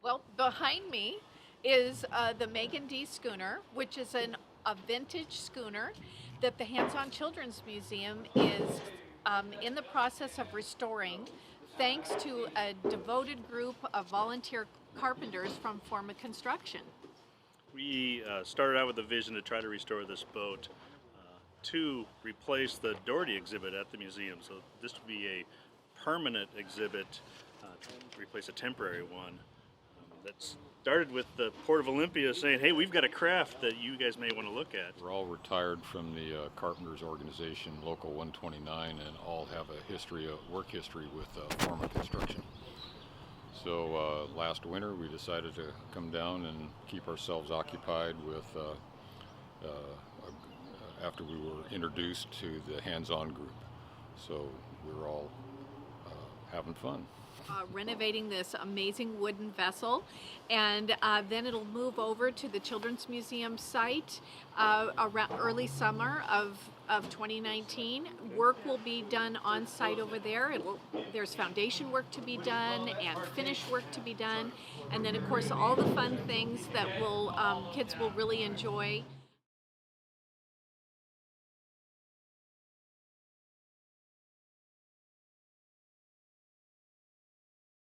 Well, behind me is the Megan D. schooner, which is a vintage schooner that the Hands-On Children's Museum is in the process of restoring, thanks to a devoted group of volunteer carpenters from FORMA Construction. We started out with a vision to try to restore this boat to replace the Doherty exhibit at the museum. So this would be a permanent exhibit to replace a temporary one. That started with the Port of Olympia saying, hey, we've got a craft that you guys may want to look at. We're all retired from the Carpenters Organization, Local 129, and all have a work history with FORMA Construction. So last winter we decided to come down and keep ourselves occupied with, after we were introduced to the hands-on group. So we were all having fun. Renovating this amazing wooden vessel, and then it'll move over to the Children's Museum site around early summer of 2019. Work will be done on site over there. There's foundation work to be done and finish work to be done, and then of course all the fun things that kids will really enjoy.